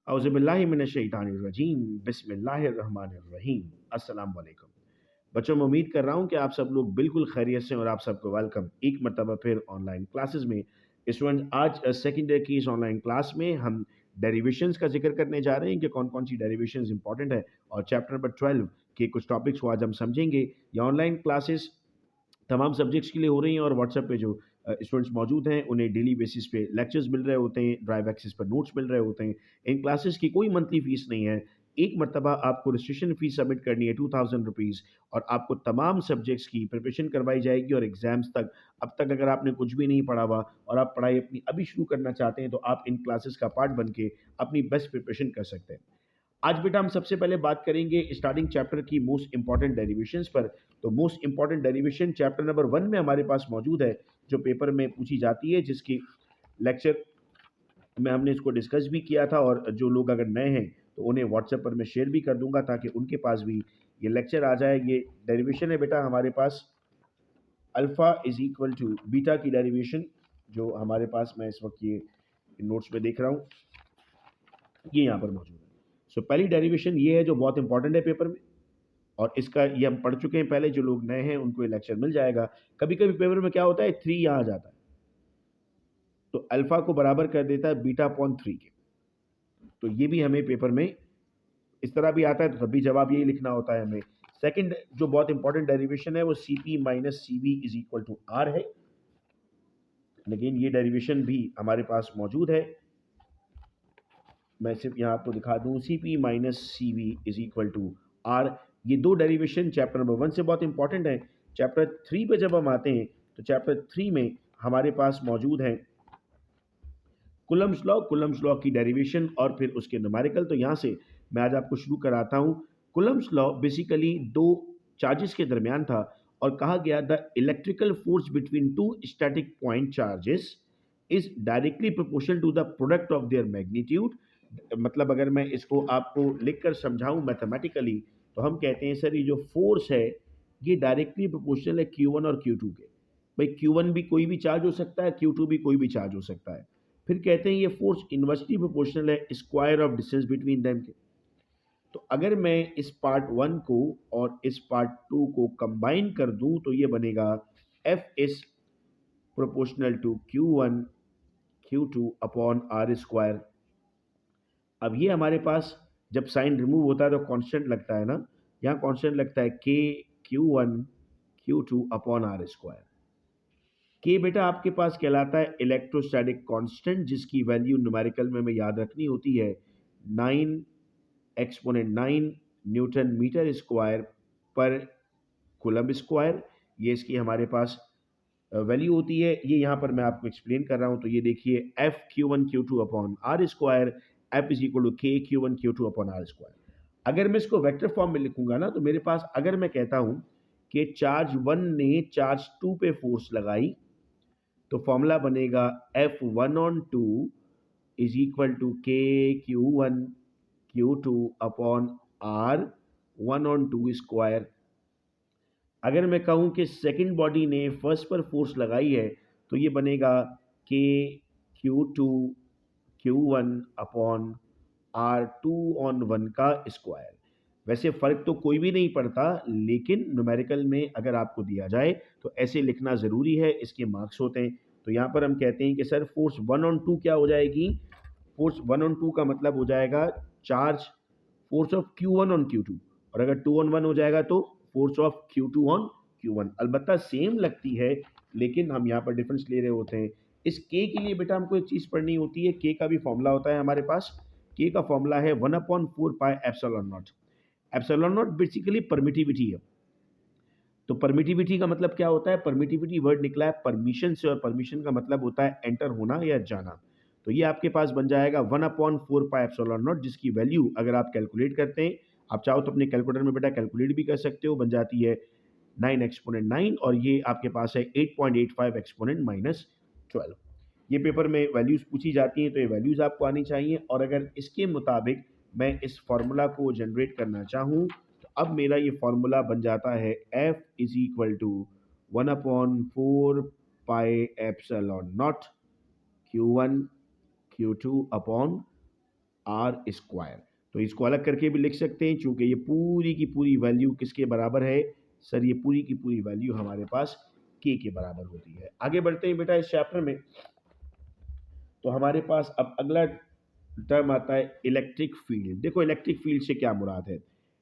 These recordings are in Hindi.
औज़ुबिल्लाहिमिनश्शैतानिर्रजीम बिस्मिल्लाहिर्रहमानिर्रहीम। अस्सलाम वालेकुम। बच्चों, मैं उम्मीद कर रहा हूँ कि आप सब लोग बिल्कुल खैरियत से, और आप सबको वेलकम एक मरतबा फिर ऑनलाइन क्लासेस में। स्टूडेंट, आज सेकंड ईयर की इस ऑनलाइन क्लास में हम डेरिवेशंस का जिक्र करने जा रहे हैं कि कौन कौन सी डेरिवेशंस इंपॉर्टेंट है, और चैप्टर नंबर 12 के कुछ टॉपिक्स को आज हम समझेंगे। ये ऑनलाइन क्लासेस तमाम सब्जेक्ट्स के लिए हो रही हैं, और व्हाट्सएप पे जो स्टूडेंट्स मौजूद हैं उन्हें डेली बेसिस पे लेक्चर्स मिल रहे होते हैं, ड्राइव एक्सेस पर नोट्स मिल रहे होते हैं। इन क्लासेस की कोई मंथली फ़ीस नहीं है। एक मरतबा आपको रजिस्ट्रेशन फ़ीस सबमिट करनी है ₹2000, और आपको तमाम सब्जेक्ट्स की प्रिपरेशन करवाई जाएगी, और एग्ज़ाम्स तक अब तक अगर आपने कुछ भी नहीं पढ़ा हुआ और आप पढ़ाई अपनी अभी शुरू करना चाहते हैं, तो आप इन क्लासेस का पार्ट बन के अपनी बेस्ट प्रिपरेशन कर सकते हैं। आज बेटा हम सबसे पहले बात करेंगे स्टार्टिंग चैप्टर की मोस्ट इंपॉर्टेंट डेरिवेशंस पर। तो most important derivation chapter number 1 में हमारे पास मौजूद है, जो पेपर में पूछी जाती है, जिसकी लेक्चर में हमने इसको डिस्कस भी किया था, और जो लोग अगर नए हैं तो उन्हें व्हाट्सएप पर मैं शेयर भी कर दूंगा ताकि उनके पास भी ये लेक्चर आ जाए। ये डेरिवेशन है बेटा हमारे पास alpha is equal to beta की डेरिवेशन, जो हमारे पास मैं इस वक्त ये नोट्स में देख रहा हूँ, ये यहाँ पर मौजूद है। सो पहली डेरिवेशन ये है जो बहुत इंपॉर्टेंट है पेपर में, और इसका ये हम पढ़ चुके हैं पहले। जो लोग नए हैं उनको ये लेक्चर मिल जाएगा। कभी कभी पेपर में क्या होता है, 3 यहाँ आ जाता है, तो अल्फा को बराबर कर देता है बीटा अपॉन 3 के। तो ये भी हमें पेपर में इस तरह भी आता है, तो तब भी जवाब यही लिखना होता है हमें। सेकंड जो बहुत इंपॉर्टेंट डेरिवेशन है वो C P minus C V is equal to R है। लेकिन ये डेरिवेशन भी हमारे पास मौजूद है। मैं सिर्फ यहाँ आपको दिखा दूँ, C P minus C V is equal to R. ये दो डेरिवेशन चैप्टर नंबर 1 से बहुत इंपॉर्टेंट है। चैप्टर 3 पे जब हम आते हैं, तो चैप्टर 3 में हमारे पास मौजूद है कुलम्स लॉ की डेरिवेशन और फिर उसके न्यूमेरिकल। तो यहाँ से मैं आज आपको शुरू कराता हूँ। कुलम्स लॉ बेसिकली दो चार्जेस के दरमियान था, और कहा गया the electrical force between two static point charges is directly proportional to the product of their magnitude. मतलब अगर मैं इसको आपको लिखकर समझाऊं मैथमेटिकली, तो हम कहते हैं सर ये जो फोर्स है ये डायरेक्टली प्रोपोर्शनल है Q1 और Q2 के। भाई Q1 भी कोई भी चार्ज हो सकता है, Q2 भी कोई भी चार्ज हो सकता है। फिर कहते हैं ये फोर्स इन्वर्सली प्रोपोर्शनल है square of distance between them के। तो अगर मैं इस पार्ट 1 को और इस पार्ट 2 को कंबाइन कर दूं, तो ये बनेगा F is proportional to Q1 Q2 upon are square. अब ये हमारे पास जब साइन रिमूव होता है तो कांस्टेंट लगता है ना, यहाँ कांस्टेंट लगता है K Q1 Q2 upon are square. के बेटा आपके पास कहलाता है इलेक्ट्रोस्टैटिक कांस्टेंट, जिसकी वैल्यू न्यूमेरिकल में हमें याद रखनी होती है 9 एक्सपोनेंट 9 न्यूटन मीटर स्क्वायर पर कूलम्ब स्क्वायर। ये इसकी हमारे पास वैल्यू होती है। ये यहाँ पर मैं आपको एक्सप्लेन कर रहा हूँ। तो ये देखिए F q one q two upon are square, F is equal to k q one q two upon are square. अगर मैं इसको वेक्टर फॉर्म में लिखूंगा ना, तो मेरे पास अगर मैं कहता हूँ कि चार्ज 1 ने चार्ज 2 पे फोर्स लगाई, तो फॉर्मूला बनेगा F one on two is equal to k q one q two upon r one on two square. अगर मैं कहूँ कि सेकेंड बॉडी ने फर्स्ट पर फोर्स लगाई है, तो ये बनेगा k q two q one upon r two on one का स्क्वायर। वैसे फ़र्क तो कोई भी नहीं पड़ता, लेकिन न्यूमेरिकल में अगर आपको दिया जाए तो ऐसे लिखना ज़रूरी है, इसके मार्क्स होते हैं। तो यहाँ पर हम कहते हैं कि सर फोर्स 1 ऑन 2 क्या हो जाएगी, फोर्स 1 ऑन 2 का मतलब हो जाएगा charge force of Q1 on Q2, और अगर 2 ऑन 1 हो जाएगा तो force of Q2 on Q1। अलबत्ता सेम लगती है, लेकिन हम यहाँ पर डिफरेंस ले रहे होते हैं। इस K के लिए बेटा हमको एक चीज़ पढ़नी होती है। K का भी फॉर्मूला होता है हमारे पास। K का फॉर्मूला है 1/4 pi epsilon not. Epsilon not basically permittivity है। तो परमिटिविटी का मतलब क्या होता है, परमिटिविटी वर्ड निकला है परमिशन से, और परमिशन का मतलब होता है एंटर होना या जाना। तो ये आपके पास बन जाएगा 1/4 पाई एप्सिलॉन नॉट, जिसकी वैल्यू अगर आप कैलकुलेट करते हैं, आप चाहो तो अपने कैलकुलेटर में बेटा कैलकुलेट भी कर सकते हो, बन जाती है 9 एक्सपोनेंट 9, और ये आपके पास है 8.85 एक्सपोनेंट माइनस 12। ये पेपर में वैल्यूज़ पूछी जाती हैं, तो ये वैल्यूज़ आपको आनी चाहिए। और अगर इसके मुताबिक मैं इस फार्मूला को जनरेट करना चाहूँ, तो अब मेरा ये फार्मूला बन जाता है F is equal to 1/4 pi epsilon nought Q1 Q2 upon are square. तो इसको अलग करके भी लिख सकते हैं, चूंकि ये पूरी की पूरी वैल्यू किसके बराबर है सर, ये पूरी की पूरी वैल्यू हमारे पास के बराबर होती है। आगे बढ़ते हैं बेटा इस चैप्टर में। तो हमारे पास अब अगला टर्म आता है इलेक्ट्रिक फील्ड। देखो इलेक्ट्रिक फील्ड से क्या मुराद है।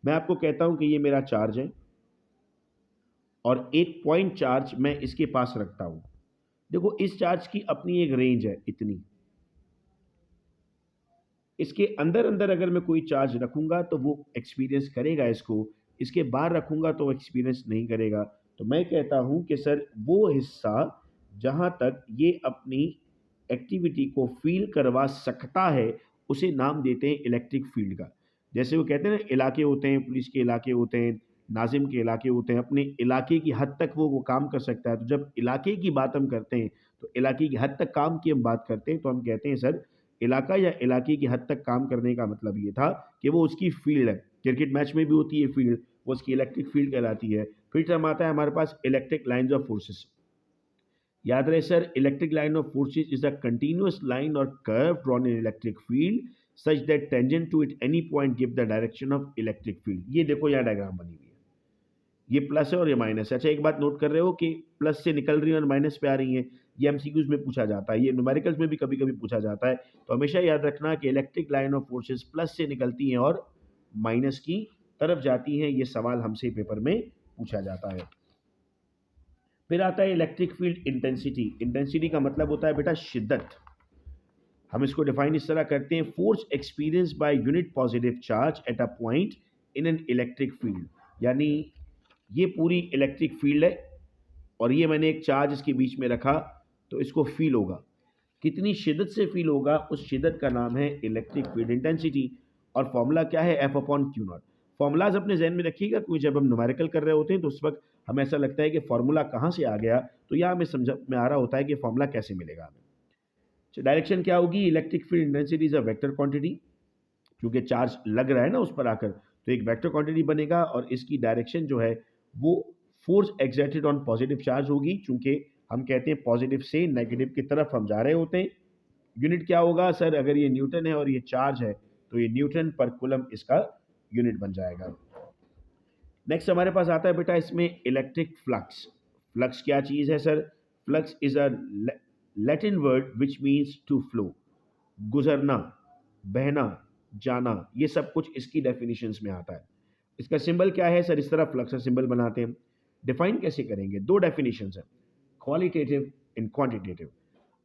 मैं आपको कहता हूं कि ये मेरा चार्ज है और एक पॉइंट चार्ज मैं इसके पास रखता हूं। देखो इस चार्ज की अपनी एक रेंज है इतनी, इसके अंदर अंदर अगर मैं कोई चार्ज रखूंगा तो वो एक्सपीरियंस करेगा इसको, इसके बाहर रखूंगा तो एक्सपीरियंस नहीं करेगा। तो मैं कहता हूं कि सर वो हिस्सा जहां तक ये अपनी एक्टिविटी को फील करवा सकता है उसे नाम देते हैं इलेक्ट्रिक फील्ड का। जैसे वो कहते हैं ना इलाके होते हैं, पुलिस के इलाके होते हैं, नाजिम के इलाके होते हैं, अपने इलाके की हद तक वो काम कर सकता है। तो जब इलाके की बात हम करते हैं तो इलाके की हद तक काम की हम बात करते हैं तो हम कहते हैं सर इलाका या इलाके की हद तक काम करने का मतलब ये था कि वो उसकी फील्ड है। क्रिकेट मैच में भी होती है फील्ड, वो उसकी इलेक्ट्रिक फील्ड कहलाती है। फिर टर्म आता है हमारे पास इलेक्ट्रिक लाइंस ऑफ फोर्सेस। याद रहे sir, electric line of forces is a continuous line और curve drawn in electric field such that tangent to it any point give the direction of electric field. ये देखो यहाँ डायग्राम बनी हुई है, ये प्लस है और ये माइनस है। अच्छा एक बात नोट कर रहे हो कि प्लस से निकल रही है और माइनस पे आ रही है, ये एमसीक्यूज में पूछा जाता है, ये न्यूमेरिकल्स में भी कभी कभी पूछा जाता है। तो हमेशा याद रखना कि electric line of forces plus से निकलती हैं और माइनस की तरफ जाती हैं। ये सवाल हमसे पेपर में पूछा जाता है। फिर आता है इलेक्ट्रिक फील्ड इंटेंसिटी। इंटेंसिटी का मतलब होता है बेटा शिद्दत। हम इसको डिफाइन इस तरह करते हैं, force experience by unit positive charge at a point in an electric field. यानी ये पूरी इलेक्ट्रिक फील्ड है और ये मैंने एक चार्ज इसके बीच में रखा तो इसको फील होगा। कितनी शिद्दत से फील होगा, उस शिद्दत का नाम है इलेक्ट्रिक फील्ड इंटेंसिटी। और फॉर्मूला क्या है, F upon Q not. Formulas अपने जहन में रखिएगा क्योंकि जब हम न्यूमेरिकल कर रहे होते हैं तो उस वक्त हमें ऐसा लगता है कि फॉर्मूला कहाँ से आ गया, तो यह हमें समझ में आ रहा होता है कि फॉर्मूला कैसे मिलेगा हमें। डायरेक्शन क्या होगी, electric field intensity is a vector quantity, क्योंकि चार्ज लग रहा है ना उस पर आकर, तो एक वेक्टर क्वांटिटी बनेगा और इसकी डायरेक्शन जो है वो force exerted on positive charge होगी। चूंकि हम कहते हैं पॉजिटिव से नेगेटिव की तरफ हम जा रहे होते हैं। यूनिट क्या होगा सर, अगर ये न्यूटन है और ये चार्ज है तो ये न्यूटन पर कूलम इसका यूनिट बन जाएगा। नेक्स्ट हमारे पास आता है बेटा इसमें इलेक्ट्रिक फ्लक्स। फ्लक्स क्या चीज़ है sir, flux is a Latin word which means to flow, गुजरना, बहना, जाना, ये सब कुछ इसकी डेफिनेशंस में आता है। इसका सिंबल क्या है सर, इस तरह फ्लक्स का सिंबल बनाते हैं। डिफाइन कैसे करेंगे, दो डेफिनेशंस है, क्वालिटेटिव एंड क्वांटिटेटिव।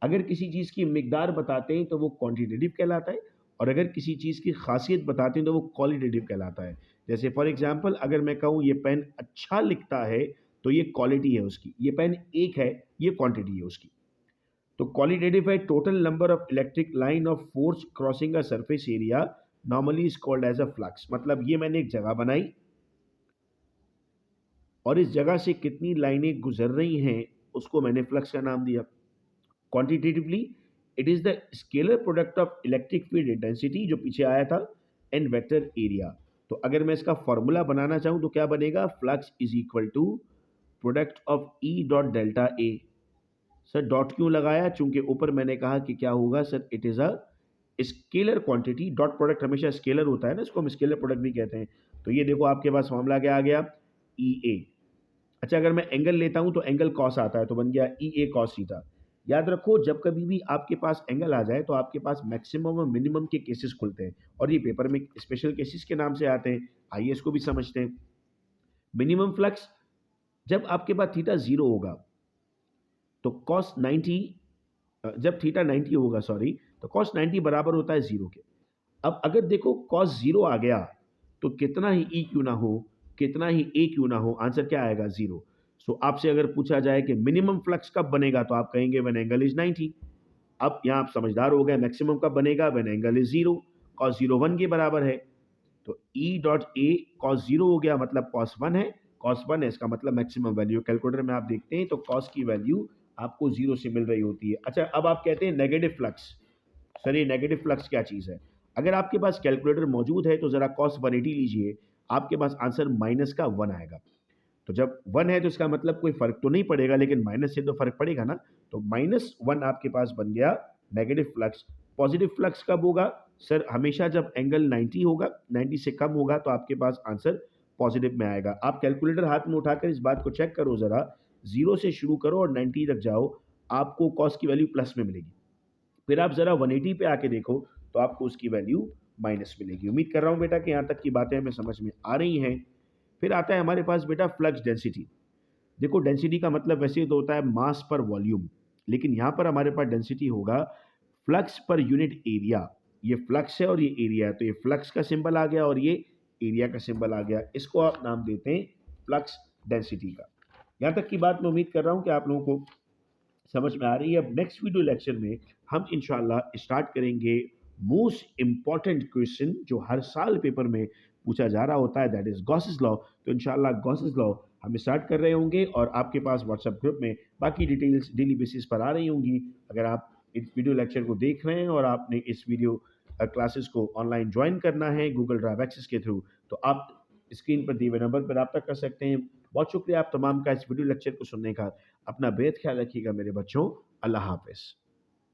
अगर किसी चीज़ की मिकदार बताते हैं तो वो क्वांटिटेटिव कहलाता है और अगर किसी चीज़ की खासियत बताते हैं तो वो क्वालिटेटिव कहलाता है। जैसे फॉर एग्जांपल अगर मैं कहूँ ये पेन अच्छा लिखता है तो ये क्वालिटी है उसकी, ये पेन एक है ये क्वांटिटी है उसकी। तो क्वालिटेटिव है total number of electric line of force crossing a surface area normally is called as a flux. मतलब ये मैंने एक जगह बनाई और इस जगह से कितनी लाइनें गुजर रही हैं उसको मैंने फ्लक्स का नाम दिया। Quantitatively it is the scalar product of electric field intensity जो पीछे आया था एंड वेक्टर एरिया। तो अगर मैं इसका फॉर्मूला बनाना चाहूं तो क्या बनेगा, flux is equal to product of E dot delta A. Sir dot क्यों लगाया, चूंकि ऊपर मैंने कहा कि क्या होगा sir, it is a scalar quantity. Dot product हमेशा स्केलर होता है ना, इसको हम स्केलर प्रोडक्ट भी कहते हैं। तो ये देखो आपके पास मामला क्या आ गया, ई ए। अच्छा अगर मैं एंगल लेता हूं तो एंगल कॉस आता है तो बन गया ई ए कॉस थीटा। याद रखो जब कभी भी आपके पास एंगल आ जाए तो आपके पास मैक्सिमम और मिनिमम के केसेस खुलते हैं और ये पेपर में स्पेशल केसेस के नाम से आते हैं। आइए इसको भी समझते हैं। मिनिमम फ्लक्स, जब आपके पास थीटा जीरो होगा तो कॉस 90, जब थीटा 90 होगा सॉरी, तो कॉस 90 बराबर होता है जीरो के। अब अगर देखो कॉस जीरो आ गया तो कितना ही ई क्यों ना हो, कितना ही ए क्यों ना हो, आंसर क्या आएगा, जीरो। सो आपसे अगर पूछा जाए कि मिनिमम फ्लक्स कब बनेगा तो आप कहेंगे व्हेन एंगल इज 90। अब यहाँ आप समझदार हो गए, मैक्सिमम कब बनेगा, when angle is zero. Cos zero one के बराबर है तो E dot A cos zero हो गया मतलब कॉस वन है, कॉस वन है इसका मतलब मैक्सिमम वैल्यू। कैलकुलेटर में आप देखते हैं तो कॉस की वैल्यू आपको जीरो से मिल रही होती है। अच्छा अब आप कहते हैं नेगेटिव फ्लक्स, सर ये नेगेटिव फ्लक्स क्या चीज़ है। अगर आपके पास कैलकुलेटर मौजूद है तो ज़रा कॉस 180 लीजिए, आपके पास आंसर माइनस का वन आएगा। तो जब वन है तो इसका मतलब कोई फर्क तो नहीं पड़ेगा लेकिन माइनस से तो फर्क पड़ेगा ना। तो माइनस वन आपके पास बन गया नेगेटिव फ्लक्स। पॉजिटिव फ्लक्स कब होगा सर हमेशा जब एंगल 90 होगा, 90 से कम होगा तो आपके पास आंसर पॉजिटिव में आएगा। आप कैलकुलेटर हाथ में उठाकर इस बात को चेक करो ज़रा, 0 से शुरू करो और 90 तक जाओ, आपको कॉस की वैल्यू प्लस में मिलेगी। फिर आप ज़रा 180 पे आके देखो, तो आपको उसकी वैल्यू माइनस मिलेगी। उम्मीद कर रहा हूँ बेटा कि यहाँ तक की बातें हमें समझ में आ रही हैं। फिर आता है हमारे पास बेटा फ्लक्स डेंसिटी। देखो डेंसिटी का मतलब वैसे तो होता है मास पर वॉल्यूम, लेकिन यहाँ पर हमारे पास डेंसिटी होगा फ्लक्स पर यूनिट एरिया। ये फ्लक्स है और ये एरिया है, तो ये फ्लक्स का सिंबल आ गया और ये एरिया का सिंबल आ गया। इसको आप नाम देते हैं फ्लक्स डेंसिटी का। यहाँ तक की बात मैं उम्मीद कर रहा हूँ कि आप लोगों को समझ में आ रही है। अब नेक्स्ट वीडियो लेक्चर में हम इंशाल्लाह स्टार्ट करेंगे मोस्ट इंपॉर्टेंट क्वेश्चन जो हर साल पेपर में पूछा जा रहा होता है, दैट इज गॉसेस लॉ। तो इंशाल्लाह गॉसेस लॉ हम स्टार्ट कर रहे होंगे और आपके पास व्हाट्सएप ग्रुप में बाकी डिटेल्स डेली बेसिस पर आ रही होंगी। अगर आप इस वीडियो लेक्चर को देख रहे हैं और आपने इस वीडियो क्लासेस को ऑनलाइन ज्वाइन करना है गूगल ड्राइव एक्सेस के थ्रू, तो आप स्क्रीन पर दिए हुए नंबर पर रब्ता कर सकते हैं। बहुत शुक्रिया आप तमाम का इस वीडियो लेक्चर को सुनने का। अपना बेहद ख्याल रखिएगा मेरे बच्चों। अल्लाह हाफ़िज़।